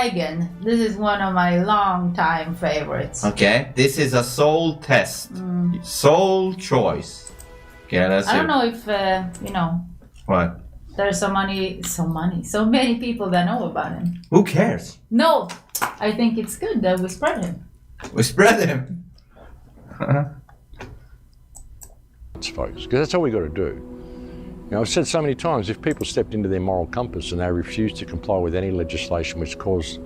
Igan. This is one of my long-time favorites. Okay, this is a soul test. Soul choice. Okay, let's see. I don't know if, What? there's so many people that know about him. Who cares? No, I think it's good that we spread him. We spread him. Folks, because that's all we got to do. You know, I've said so many times, if people stepped into their moral compass and they refused to comply with any legislation which caused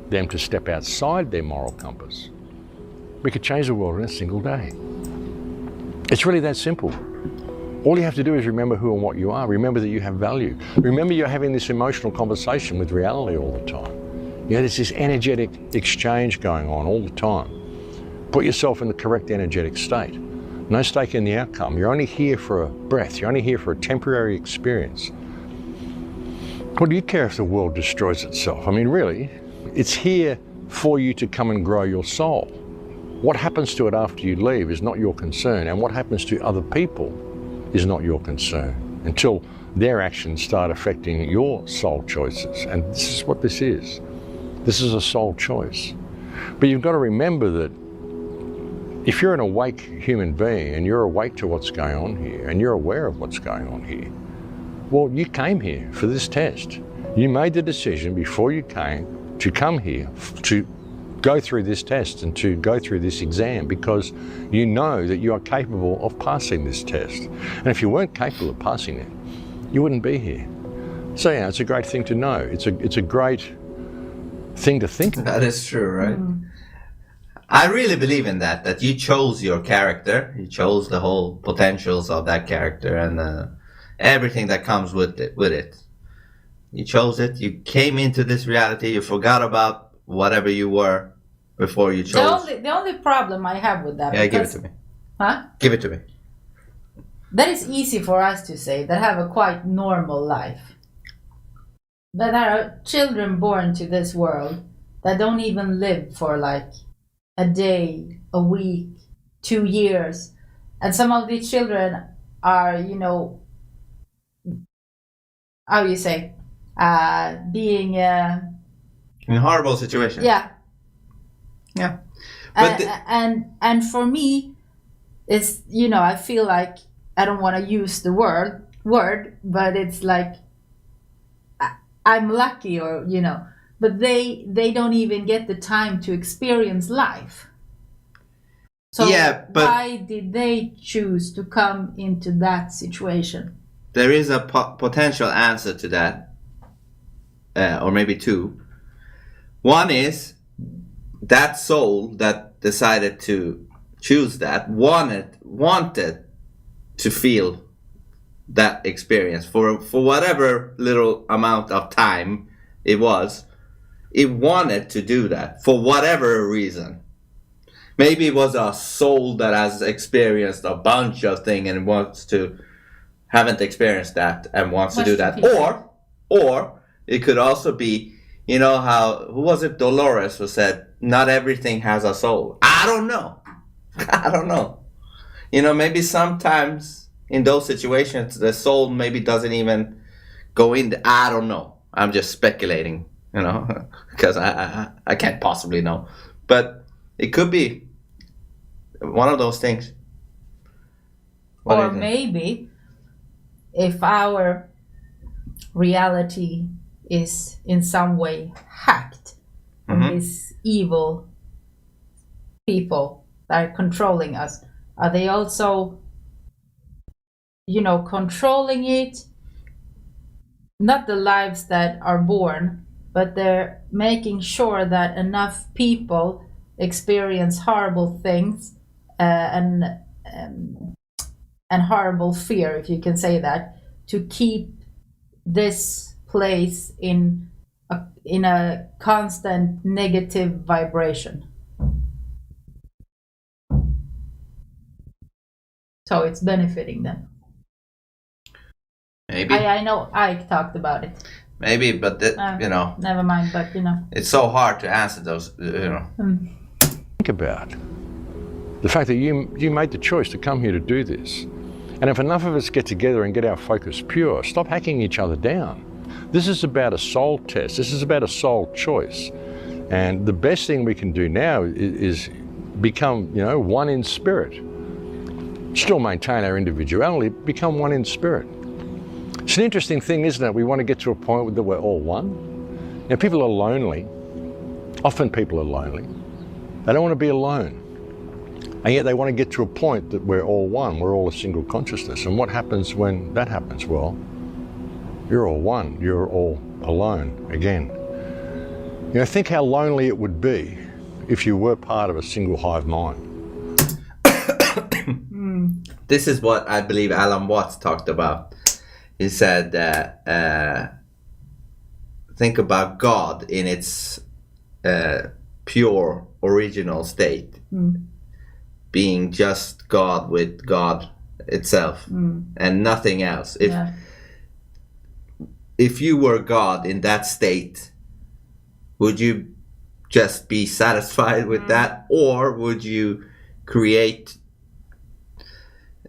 them to step outside their moral compass, we could change the world in a single day. It's really that simple. All you have to do is remember who and what you are. Remember that you have value. Remember you're having this emotional conversation with reality all the time. You know, there's this energetic exchange going on all the time. Put yourself in the correct energetic state. No stake in the outcome. You're only here for a breath. You're only here for a temporary experience. What do you care if the world destroys itself? I mean, really, it's here for you to come and grow your soul. What happens to it after you leave is not your concern, and what happens to other people is not your concern until their actions start affecting your soul choices. And this is what this is. This is a soul choice. But you've got to remember that if you're an awake human being and you're awake to what's going on here and you're aware of what's going on here, well, you came here for this test. You made the decision before you came to come here to go through this test and to go through this exam because you know that you are capable of passing this test. And if you weren't capable of passing it, you wouldn't be here. So yeah, it's a great thing to know. It's a great thing to think about. That is true, right? I really believe in that you chose your character, you chose the whole potentials of that character and everything that comes with it. You chose it, you came into this reality, you forgot about whatever you were before you chose. The only problem I have with that... Yeah, give it to me. Huh? Give it to me. That is easy for us to say, that have a quite normal life. But there are children born to this world that don't even live for like a day, a week, 2 years. And some of these children are, how you say, being... in horrible situations. Yeah. Yeah. But and for me, it's, I feel like, I don't want to use the word, but it's like, I'm lucky or, but they don't even get the time to experience life. So yeah, but why did they choose to come into that situation? There is a potential answer to that, or maybe two. One is that soul that decided to choose that wanted to feel that experience for whatever little amount of time it was. It wanted to do that for whatever reason. Maybe it was a soul that has experienced a bunch of things and haven't experienced that and wants to do that. Or it could also be, who was it, Dolores, who said, not everything has a soul. I don't know. Maybe sometimes in those situations, the soul maybe doesn't even go in. I don't know. I'm just speculating, because I can't possibly know. But it could be one of those things. Or maybe if our reality is in some way hacked from these evil people that are controlling us, are they also, controlling it? Not the lives that are born, but they're making sure that enough people experience horrible things and horrible fear, if you can say that, to keep this place in a constant negative vibration. So it's benefiting them. Maybe. I know Ike talked about it. Maybe, but Never mind, but it's so hard to answer those, Think about the fact that you made the choice to come here to do this. And if enough of us get together and get our focus pure, stop hacking each other down. This is about a soul test. This is about a soul choice. And the best thing we can do now is become, one in spirit. Still maintain our individuality, become one in spirit. It's an interesting thing, isn't it? We want to get to a point where we're all one. Now, people are lonely. Often people are lonely. They don't want to be alone. And yet they want to get to a point that we're all one. We're all a single consciousness. And what happens when that happens? Well, you're all one. You're all alone again. Think how lonely it would be if you were part of a single hive mind. This is what I believe Alan Watts talked about. He said, think about God in its pure original state, being just God with God itself and nothing else. If you were God in that state, would you just be satisfied with that, or would you create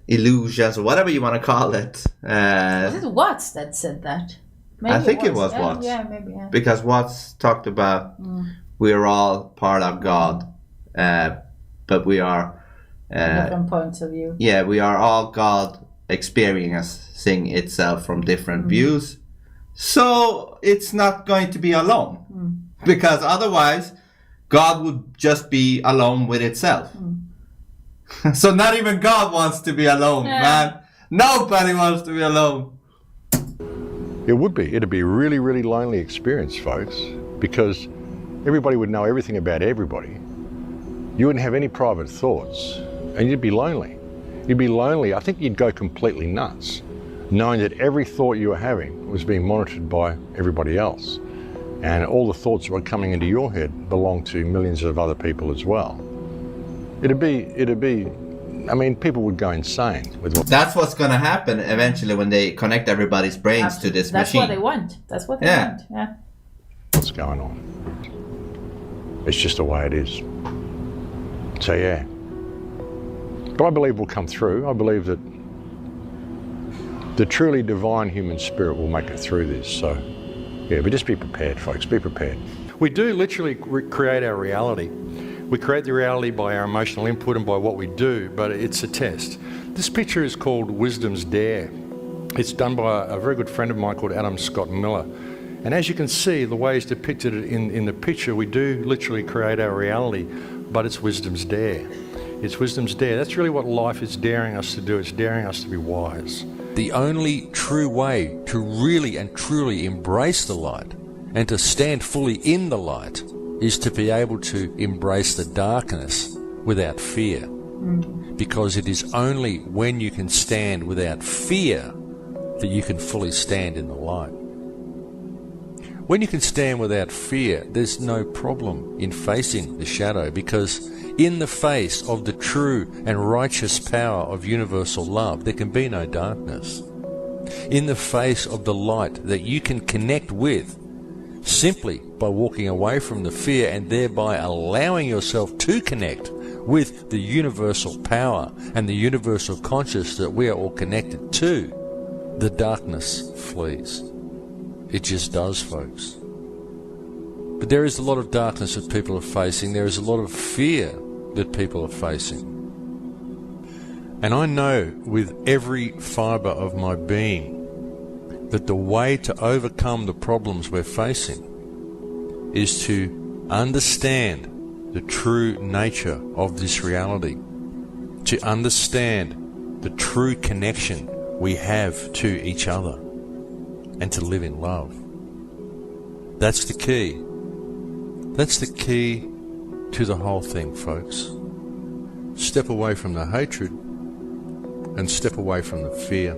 illusions or whatever you want to call it? Was it Watts that said that? Maybe I think it was Watts. Yeah, maybe. Yeah. Because Watts talked about we're all part of God, but we are different points of view. Yeah, we are all God experiencing itself from different views. So it's not going to be alone, because otherwise God would just be alone with itself. So not even God wants to be alone, man. Nobody wants to be alone. It would be. It'd be a really, really lonely experience, folks, because everybody would know everything about everybody. You wouldn't have any private thoughts, and you'd be lonely. You'd be lonely. I think you'd go completely nuts, knowing that every thought you were having was being monitored by everybody else. And all the thoughts that were coming into your head belonged to millions of other people as well. It'd be, people would go insane with what... That's what's going to happen eventually when they connect everybody's brains to this That's machine. what they want. That's what they want. Yeah. What's going on? It's just the way it is. So yeah. But I believe we'll come through. I believe that the truly divine human spirit will make it through this. So yeah, but just be prepared, folks. Be prepared. We do literally create our reality. We create the reality by our emotional input and by what we do, but it's a test. This picture is called Wisdom's Dare. It's done by a very good friend of mine called Adam Scott Miller. And as you can see, the way he's depicted it in the picture, we do literally create our reality, but it's Wisdom's Dare. It's Wisdom's Dare. That's really what life is daring us to do. It's daring us to be wise. The only true way to really and truly embrace the light and to stand fully in the light is to be able to embrace the darkness without fear. Because it is only when you can stand without fear that you can fully stand in the light. When you can stand without fear, there's no problem in facing the shadow, because in the face of the true and righteous power of universal love, there can be no darkness. In the face of the light that you can connect with simply by walking away from the fear and thereby allowing yourself to connect with the universal power and the universal consciousness that we are all connected to, the darkness flees. It just does, folks. But there is a lot of darkness that people are facing. There is a lot of fear that people are facing. And I know with every fibre of my being that the way to overcome the problems we're facing is to understand the true nature of this reality, to understand the true connection we have to each other, and to live in love. That's the key. That's the key to the whole thing, folks. Step away from the hatred and step away from the fear.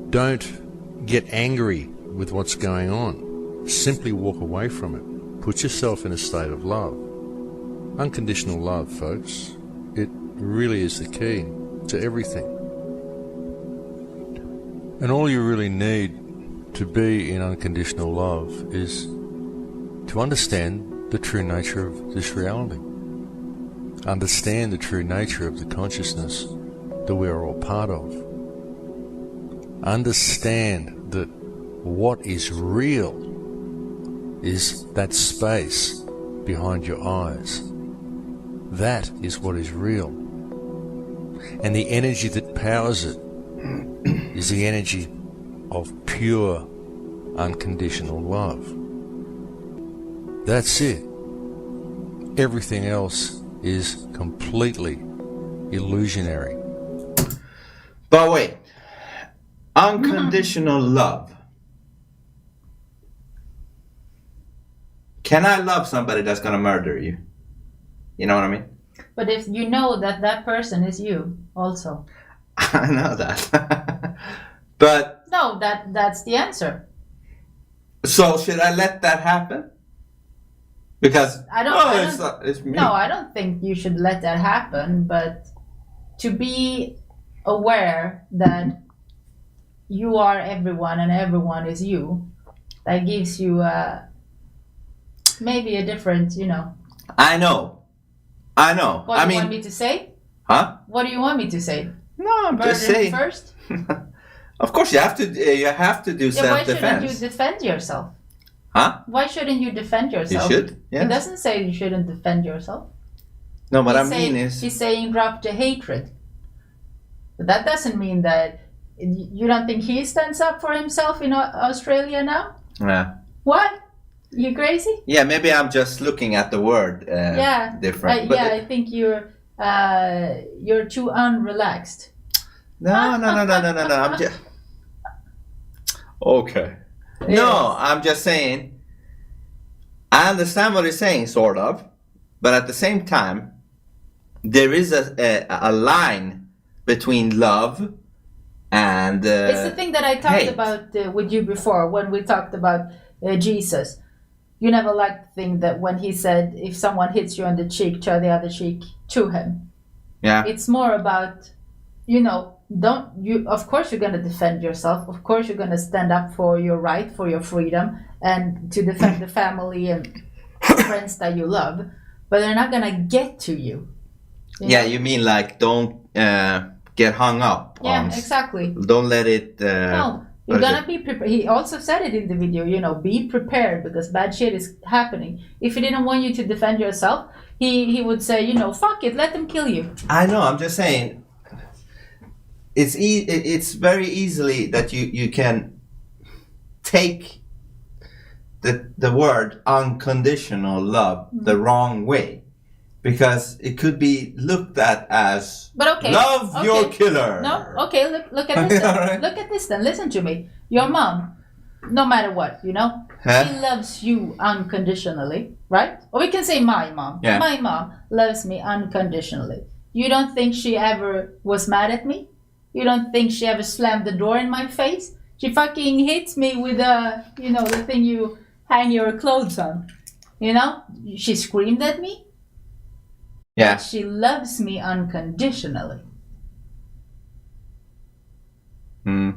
Don't get angry with what's going on. Simply walk away from it. Put yourself in a state of love. Unconditional love, folks. It really is the key to everything. And all you really need to be in unconditional love is to understand the true nature of this reality. Understand the true nature of the consciousness that we are all part of. Understand that what is real is that space behind your eyes. That is what is real. And the energy that powers it is the energy of pure, unconditional love. That's it. Everything else is completely illusionary. But wait, unconditional love. Can I love somebody that's gonna murder you? You know what I mean? But if you know that that person is you also. I know that. But No, that's the answer. so should I let that happen? Because I don't- it's me. No, I don't think you should let that happen, but to be aware that you are everyone and everyone is you, that gives you maybe a different, I know. What I do you mean, want me to say? huh? What do you want me to say? No, I'm Murder just saying. first? Of course, you have to. You have to do Yeah, why shouldn't self-defense. you defend yourself? Huh? Why shouldn't you defend You yourself? should. He Yes. doesn't say you shouldn't defend yourself. No, what I He's mean saying- is, he's saying drop the hatred. But that doesn't mean that you don't think he stands up for himself in Australia now? What? You crazy? yeah, maybe I'm just looking at the word Yeah. different. But I think you're too unrelaxed. no. I'm just okay. No, I'm just saying. I understand what he's saying, sort of, but at the same time, there is a line between love and It's the thing that I talked hate. about with you before when we talked about Jesus. You never liked the thing that when he said, if someone hits you on the cheek, turn the other cheek to him. Yeah. It's more about, of course you're going to defend yourself. Of course you're going to stand up for your right, for your freedom, and to defend the family and friends that you love. But they're not going to get to you. Yeah, you mean like don't get hung up Yeah, on. exactly. Don't let it. No, you're gonna be prepared. He also said it in the video, be prepared because bad shit is happening. If he didn't want you to defend yourself, he would say, fuck it, let them kill you. I know. I'm just saying. It's very easily that you can take the word unconditional love the wrong way, because it could be looked at as But okay, love okay. your killer. No, okay, look at this then. Alright. Look at this then. Listen to me. Your mom, no matter what, Huh? she loves you unconditionally, right? Or we can say my mom. Yeah. My mom loves me unconditionally. You don't think she ever was mad at me? You don't think she ever slammed the door in my face? She fucking hits me with the thing you hang your clothes on. She screamed at me. Yeah. She loves me unconditionally. Hmm.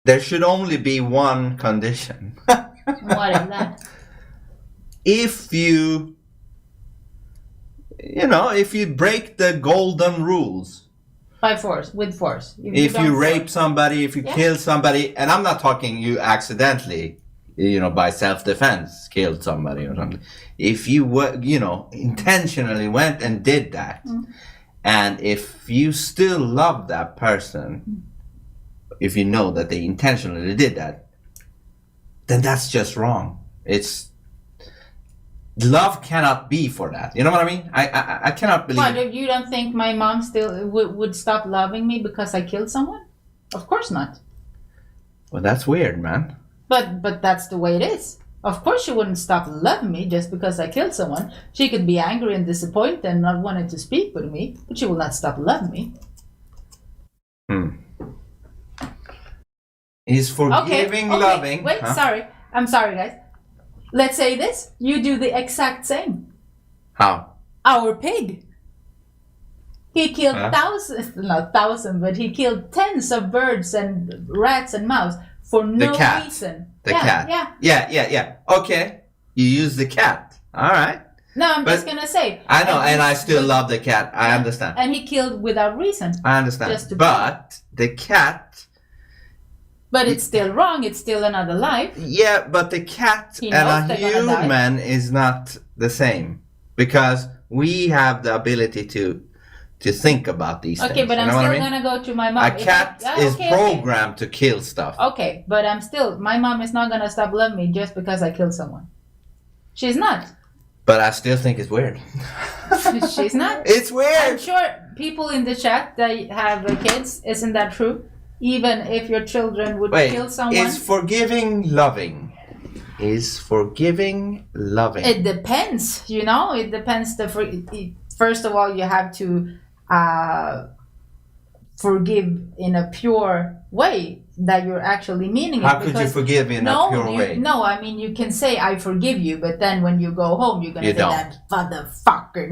There should only be one condition. What is that? If you break the golden rules, By force, with force. if don't you rape force. somebody, if you Yeah. kill somebody, and I'm not talking you accidentally, by self-defense killed somebody or something. If you intentionally went and did that, and if you still love that person, if you know that they intentionally did that, then that's just wrong. Love cannot be for that. You know what I mean? I cannot believe. What, you don't think my mom still would stop loving me because I killed someone? Of course not. Well, that's weird, man. But that's the way it is. Of course she wouldn't stop loving me just because I killed someone. She could be angry and disappointed and not wanting to speak with me, but she will not stop loving me. He's forgiving, loving. Wait, huh? sorry. I'm sorry, guys. Let's say this. You do the exact same. How? Our pig. He killed Huh? thousands, but he killed tens of birds and rats and mouse for no cat. reason. The cat. Yeah. Okay. You use the cat. All right. No, I'm just But- gonna say. I know, and I still but- love the cat. I understand. And he killed without reason. I understand. Just to But the cat But it's still wrong. It's still another life. Yeah, but the cat He and knows a they're gonna die. human is not the same, because we have the ability to think about these things. Okay, but I'm you know still what I mean? gonna go to my mom. A cat is programmed to kill stuff. Okay, but my mom is not gonna stop loving me just because I killed someone. She's not. But I still think it's weird. She's not. It's I'm weird. sure people in the chat that have kids, isn't that true? Even if your children would kill someone. Is forgiving loving? Is forgiving loving? It depends, you know. It depends. First of all, you have to forgive in a pure way that you're actually meaning it. How could you forgive in a pure way? No, I mean, you can say I forgive you, but then when you go home, you're gonna say that motherfucker.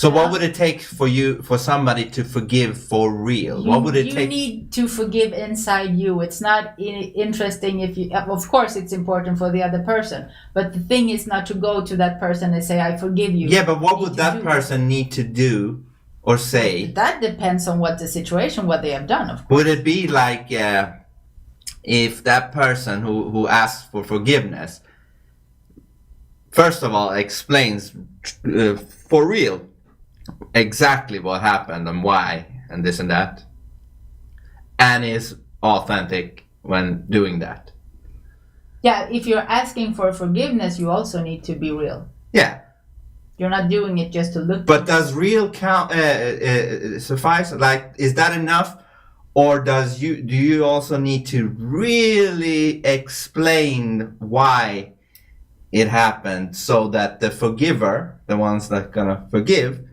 So what would it take for somebody to forgive for real? What would it take? You need to forgive inside you. It's not interesting if you. Of course, it's important for the other person, but the thing is not to go to that person and say I forgive you. Yeah, but what would that person need to do or say? That depends on what the situation, what they have done. Of course. Would it be like if that person who asks for forgiveness, first of all, explains for real exactly what happened and why and this and that, and is authentic when doing that? Yeah, if you're asking for forgiveness, you also need to be real. Yeah. You're not doing it just to look. But does real count suffice? Like, is that enough? Or do you also need to really explain why it happened so that the forgiver, the ones that gonna forgive,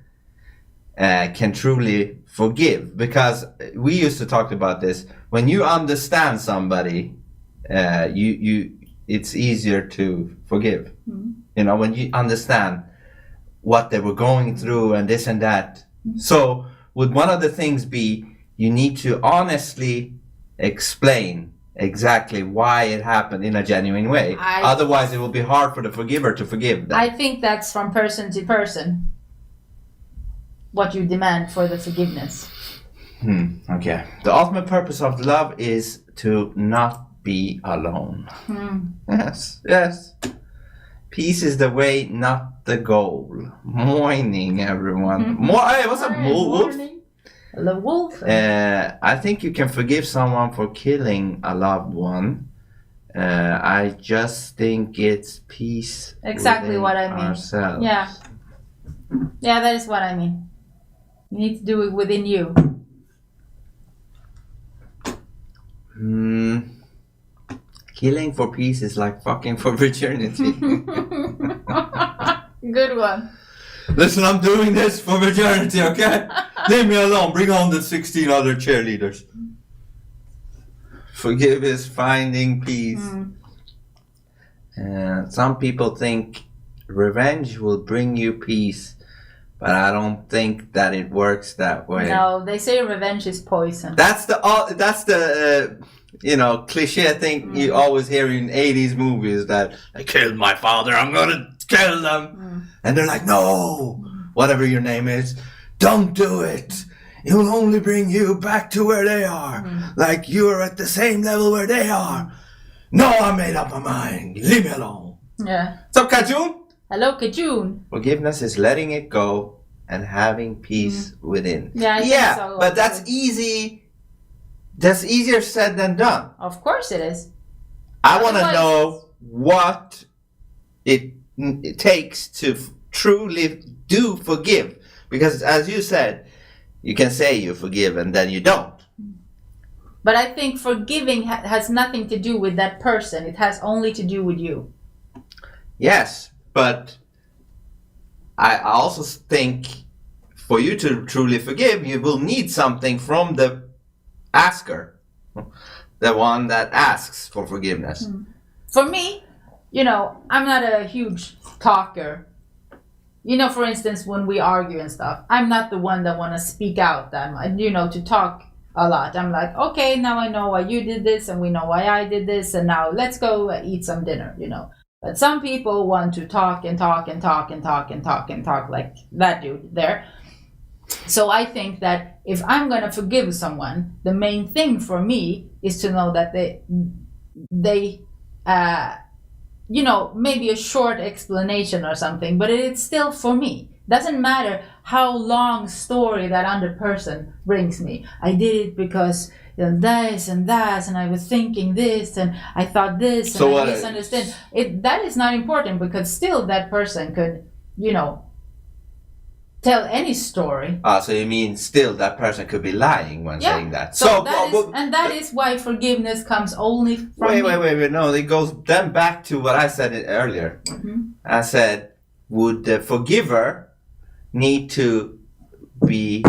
can truly forgive? Because we used to talk about this. When you understand somebody, it's easier to forgive. Mm-hmm. You know, when you understand what they were going through and this and that. Mm-hmm. So would one of the things be you need to honestly explain exactly why it happened in a genuine way. Otherwise, it will be hard for the forgiver to forgive them. I think that's from person to person, what you demand for the forgiveness. Okay. The ultimate purpose of love is to not be alone. Yes. Peace is the way, not the goal. Morning, everyone. Hey, what's up, Wolf? Hello, Wolf. I think you can forgive someone for killing a loved one. I just think it's peace. Exactly what I mean. Ourselves. Yeah, that is what I mean. You need to do it within you. Killing for peace is like fucking for virginity. Good one. Listen, I'm doing this for virginity, okay? Leave me alone. Bring on the 16 other cheerleaders. Forgive is finding peace. Some people think revenge will bring you peace, but I don't think that it works that way. No, they say revenge is poison. That's the cliche thing you always hear in 80s movies, that I killed my father, I'm gonna kill them. And they're like, no, whatever your name is, don't do it. It will only bring you back to where they are. Like you're at the same level where they are. No, I made up my mind. Leave me alone. Yeah. What's up, Kajun? Hello, Kajun. Forgiveness is letting it go and having peace within. Yeah, I think so. But that's easy. That's easier said than done. Of course it is. I want to know what it takes to truly do forgive. Because as you said, you can say you forgive and then you don't. But I think forgiving has nothing to do with that person. It has only to do with you. Yes, but I also think for you to truly forgive, you will need something from the asker, the one that asks for forgiveness. For me, I'm not a huge talker. For instance, when we argue and stuff, I'm not the one that want to speak out that much, to talk a lot. I'm like, okay, now I know why you did this and we know why I did this, and now let's go eat some dinner, But some people want to talk and talk and talk and talk and talk and talk like that dude there. So I think that if I'm going to forgive someone, the main thing for me is to know that they maybe a short explanation or something, but it's still for me. Doesn't matter how long story that other person brings me. I did it because this and that, and I was thinking this, and I thought this, and I misunderstood. That is not important, because still that person could, tell any story. So you mean still that person could be lying when saying that? So that is why forgiveness comes only from me. Wait. No, it goes then back to what I said earlier. Mm-hmm. I said, would the forgiver need to be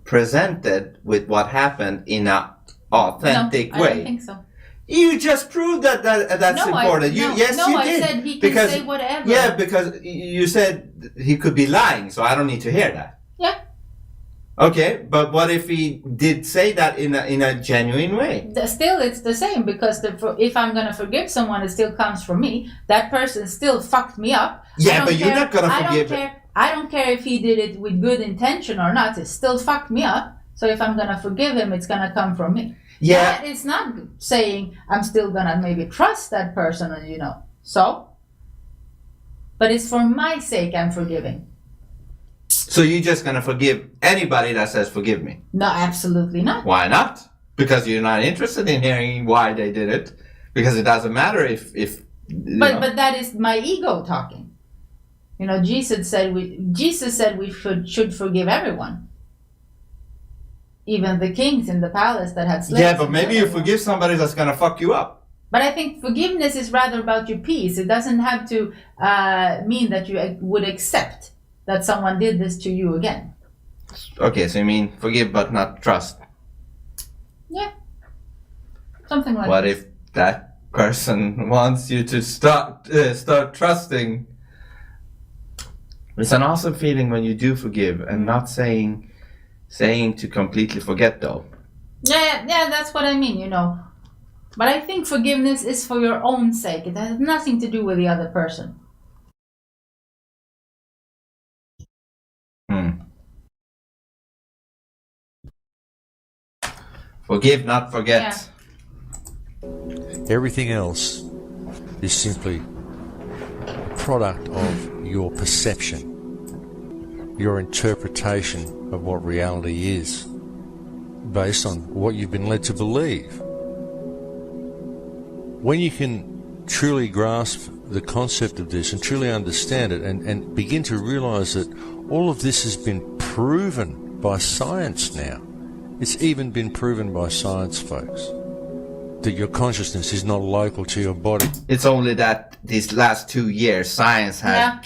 presented with what happened in an authentic way? I don't think so. You just proved that's important. Yes, you did. I said he can say whatever. Yeah, because you said he could be lying, so I don't need to hear that. Yeah. Okay, but what if he did say that in a genuine way? Still, it's the same, because if I'm going to forgive someone, it still comes from me. That person still fucked me up. Yeah, but you're not going to forgive him. I don't care if he did it with good intention or not. It still fucked me up. So if I'm going to forgive him, it's going to come from me. Yeah. It's not saying I'm still going to maybe trust that person, so. But it's for my sake I'm forgiving. So you're just going to forgive anybody that says forgive me? No, absolutely not. Why not? Because you're not interested in hearing why they did it. Because it doesn't matter if But that is my ego talking. Jesus said we should forgive everyone. Even the kings in the palace that had slaves. Yeah, but maybe you forgive somebody that's going to fuck you up. But I think forgiveness is rather about your peace. It doesn't have to mean that you would accept that someone did this to you again. Okay, so you mean forgive but not trust? Yeah. Something like that. What if that person wants you to start trusting? It's an awesome feeling when you do forgive and not saying to completely forget, though. Yeah, that's what I mean, But I think forgiveness is for your own sake. It has nothing to do with the other person. Forgive, not forget. Yeah. Everything else is simply a product of your perception, your interpretation of what reality is, based on what you've been led to believe. When you can truly grasp the concept of this and truly understand it and begin to realize that all of this has been proven by science now. It's even been proven by science, folks, that your consciousness is not local to your body. It's only that these last 2 years, science has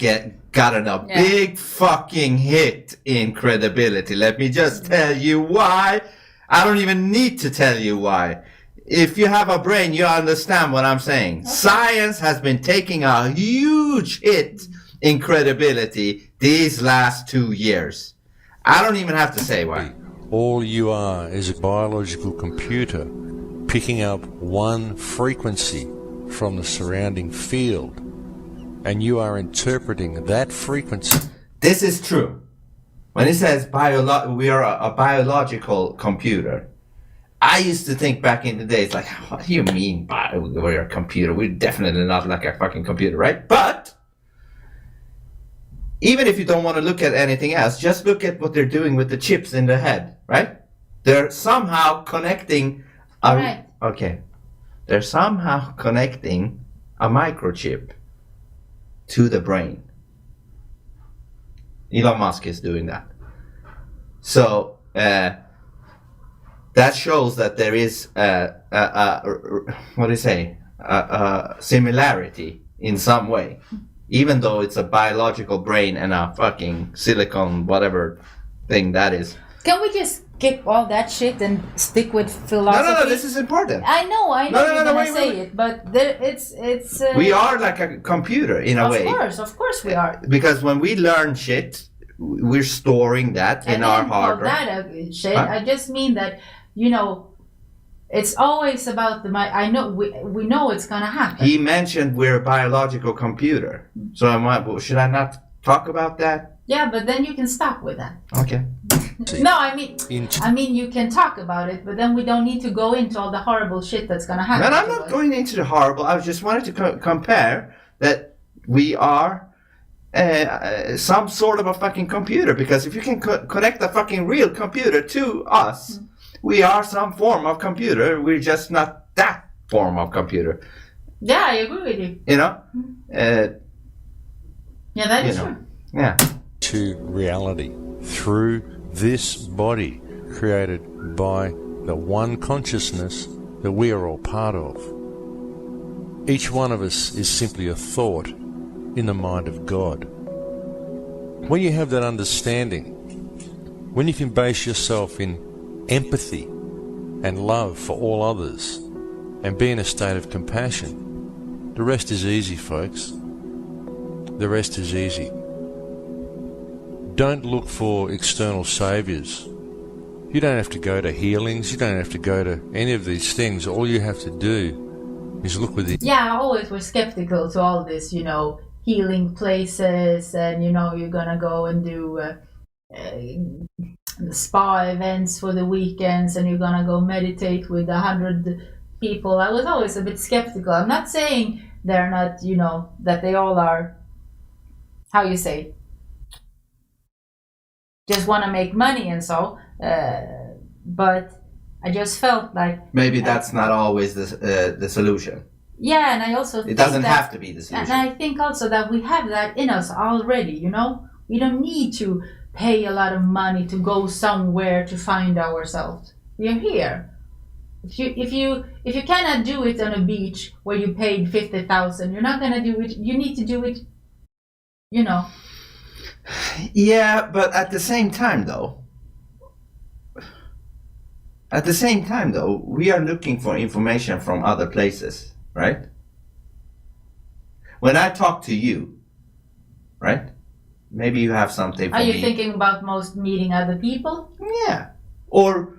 gotten a big fucking hit in credibility. Let me just tell you why. I don't even need to tell you why. If you have a brain, you understand what I'm saying. Okay. Science has been taking a huge hit in credibility these last 2 years. I don't even have to say why. All you are is a biological computer picking up one frequency from the surrounding field, and you are interpreting that frequency. This is true. When it says we are a biological computer, I used to think back in the days, like, what do you mean we're a computer? We're definitely not like a fucking computer, right? But even if you don't want to look at anything else, just look at what they're doing with the chips in the head, right? They're somehow connecting They're somehow connecting a microchip to the brain. Elon Musk is doing that. So that shows that there is a similarity in some way. Even though it's a biological brain and a fucking silicon, whatever thing that is. Can we just skip all that shit and stick with philosophy? No, this is important. I know you're gonna say it, but it's. We are like a computer in a way. Of course we are. Because when we learn shit, we're storing that in our hardware. Shit. Huh? I just mean that, it's always about I know we know it's gonna happen. He mentioned we're a biological computer, so should I not talk about that? Yeah, but then you can stop with that. Okay. No, I mean you can talk about it, but then we don't need to go into all the horrible shit that's gonna happen. And I'm to not us. going into the horrible. I just wanted to compare that we are some sort of a fucking computer, because if you can connect a fucking real computer to us, we are some form of computer. We're just not that form of computer. Yeah, I agree with you. You know? Yeah, that is you know. true. Yeah. To reality through this body created by the one consciousness that we are all part of. Each one of us is simply a thought in the mind of God. When you have that understanding, when you can base yourself in empathy and love for all others and be in a state of compassion, the rest is easy, folks. The rest is easy. Don't look for external saviors. You don't have to go to healings. You don't have to go to any of these things. All you have to do is look within. Yeah, I always was skeptical to all this, healing places, and you're gonna go and do spa events for the weekends, and you're gonna go meditate with 100 people. I was always a bit skeptical. I'm not saying they're not, that they all are, how you say, just want to make money and so, but I just felt like Maybe that's not always the solution. yeah, and I also It doesn't have to be the solution. and I think also that we have that in us already. We don't need to pay a lot of money to go somewhere to find ourselves. We're here. If you cannot do it on a beach where you paid 50,000, you're not gonna do it. You need to do it. Yeah, but at the same time though, we are looking for information from other places, right? When I talk to you, right? Maybe you have something for Are you me. thinking about most meeting other people? Yeah. Or,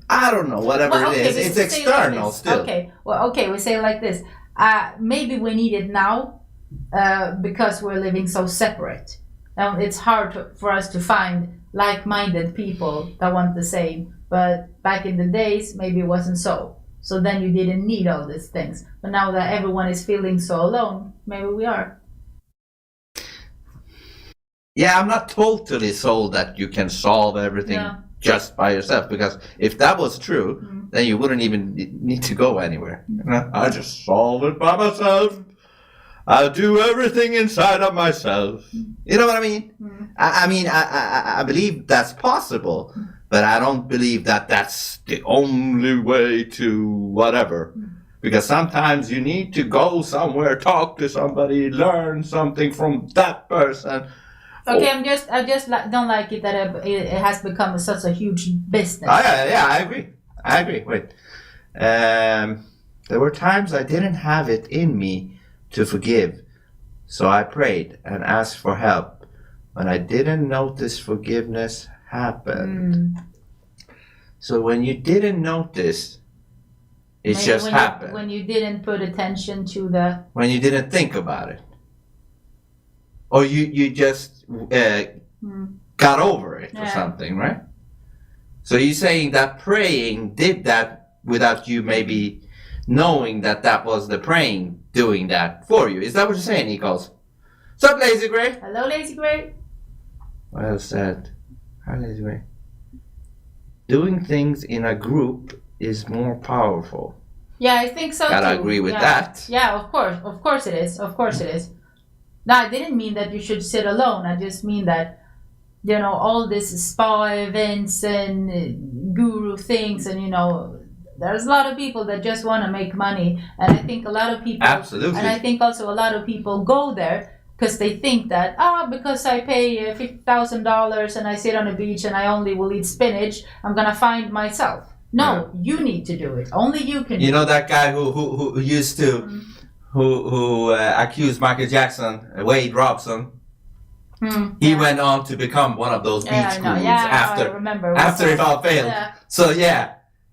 I don't know, whatever Well, okay, it is. we It's say it like external this. still. Okay, we say it like this. Maybe we need it now because we're living so separate. It's hard for us to find like-minded people that want the same. But back in the days, maybe it wasn't so. So then you didn't need all these things. But now that everyone is feeling so alone, maybe we are. Yeah, I'm not totally sold that you can solve everything No. just by yourself, because if that was true, then you wouldn't even need to go anywhere. I just solve it by myself. I'll do everything inside of myself. You know what I mean? I believe that's possible, but I don't believe that that's the only way to whatever. Because sometimes you need to go somewhere, talk to somebody, learn something from that person. Okay, I just don't like it that it has become such a huge business. Yeah, I agree. Wait. There were times I didn't have it in me to forgive, so I prayed and asked for help. When I didn't notice, forgiveness happened. So when you didn't notice, it Maybe just happened. when you didn't put attention to the... When you didn't think about it. Or you just got over it or something, right? So you're saying that praying did that without you maybe knowing that was the praying doing that for you. Is that what you're saying, Nichols? What's up, Lazy Gray? Hello, Lazy Gray. Well said. Hi, Lazy Gray. Doing things in a group is more powerful. Yeah, I think so Gotta too. agree with that. Yeah, of course it is. No, I didn't mean that you should sit alone. I just mean that, all these spa events and guru things, and there's a lot of people that just want to make money, and I think a lot of people. Absolutely. And I think also a lot of people go there because they think that because I pay $50,000 and I sit on a beach and I only will eat spinach, I'm gonna find myself. No, you need to do it. Only you can. You know that guy who used to. Who accused Michael Jackson, Wade Robson. He went on to become one of those beach gurus after it all failed. Yeah. So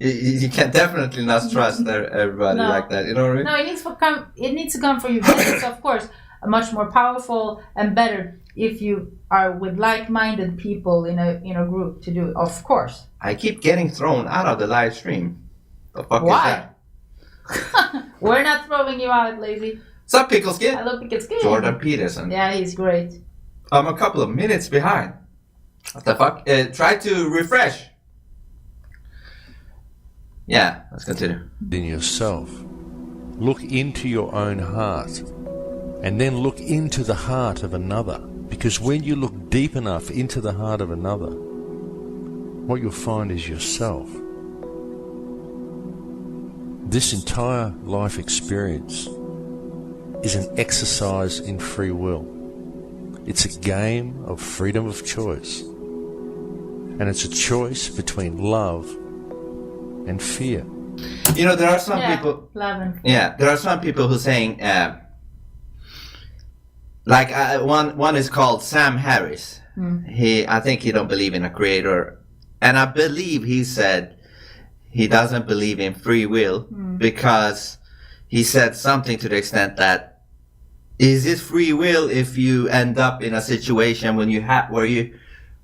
you can definitely not trust everybody like that. You know what I mean? No, it needs to come from you. It's of course a much more powerful and better if you are with like-minded people in a group to do it, of course. I keep getting thrown out of the live stream. The fuck Why? is that? We're not throwing you out, Lazy. What's up, Pickle Skin? I love Pickle Skin. Jordan Peterson. Yeah, he's great. I'm a couple of minutes behind. What the fuck? Try to refresh. Yeah, let's continue. In yourself. Look into your own heart, and then look into the heart of another. Because when you look deep enough into the heart of another, what you'll find is yourself. This entire life experience is an exercise in free will. It's a game of freedom of choice. And it's a choice between love and fear. You know, there are some people. Love and Yeah, there are some people who saying, one is called Sam Harris. I think he don't believe in a creator, and I believe he said he doesn't believe in free will because he said something to the extent that is it free will if you end up in a situation when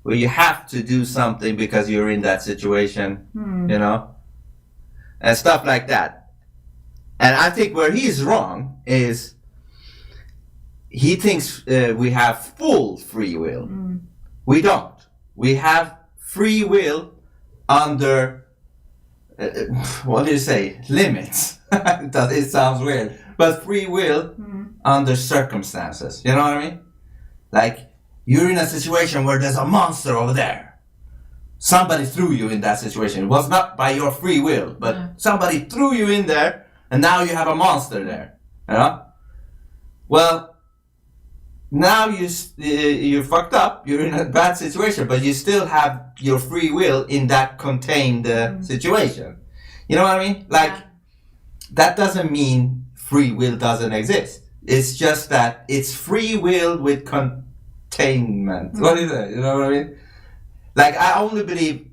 where you have to do something because you're in that situation, you know, and stuff like that. And I think where he's wrong is he thinks we have full free will. We don't. We have free will under, what do you say, limits. It sounds weird. But free will under circumstances. You know what I mean? Like, you're in a situation where there's a monster over there. Somebody threw you in that situation. It was not by your free will, but somebody threw you in there, and now you have a monster there. You know? Well, now you're fucked up. You're in a bad situation, but you still have your free will in that contained situation. You know what I mean? Like, that doesn't mean free will doesn't exist. It's just that it's free will with containment. What is it? You know what I mean? Like, I only believe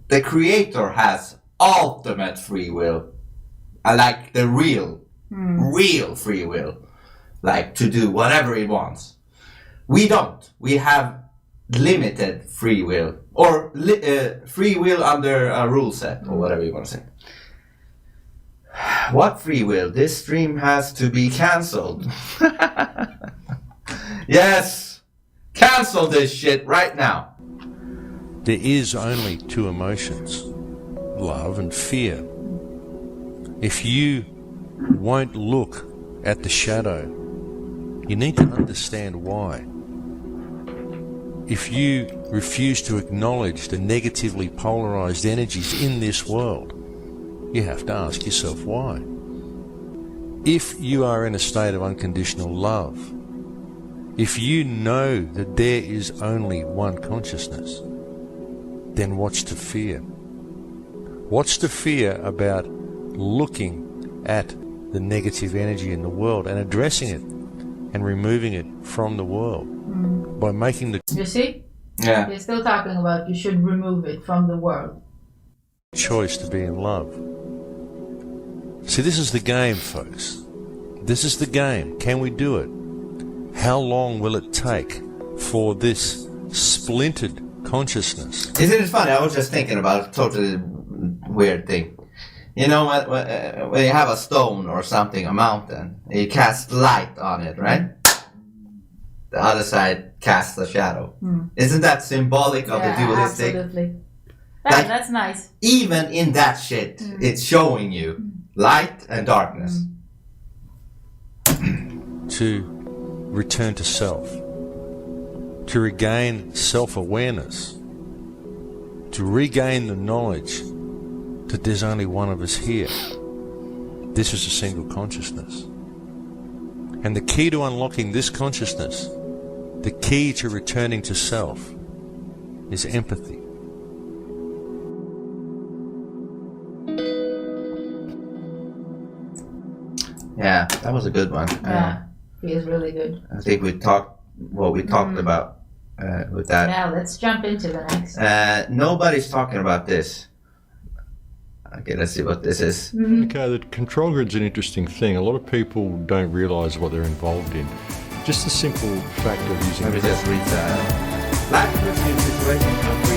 the creator has ultimate free will. I like the real free will. Like, to do whatever he wants. We don't. We have limited free will. Or free will under a rule set, or whatever you want to say. What free will? This stream has to be cancelled. Yes! Cancel this shit right now. There is only two emotions, love and fear. If you won't look at the shadow, you need to understand why. If you refuse to acknowledge the negatively polarized energies in this world, you have to ask yourself why. If you are in a state of unconditional love, if you know that there is only one consciousness, then what's to fear? What's to fear about looking at the negative energy in the world and addressing it and removing it from the world by making the You see? Yeah. He's still talking about you should remove it from the world. choice to be in love? See, this is the game, folks. This is the game. Can we do it? How long will it take for this splintered consciousness? Isn't it funny? I was just thinking about a totally weird thing. You know, when you have a stone or something, a mountain, you cast light on it, right? The other side casts a shadow. Isn't that symbolic of the dualistic? Absolutely. Like, That's nice. Even in that shit, it's showing you light and darkness. To return to self, to regain self-awareness, to regain the knowledge that there's only one of us here. This is a single consciousness. And the key to unlocking this consciousness, the key to returning to self, is empathy. Yeah, that was a good one. Yeah, he is really good. I think we talked about with that. Now let's jump into the next. Nobody's talking about this. Okay, let's see what this is. Okay, the control grid's an interesting thing. A lot of people don't realise what they're involved in. Just the simple fact of using Let me breath. just read that. Life puts you in situations of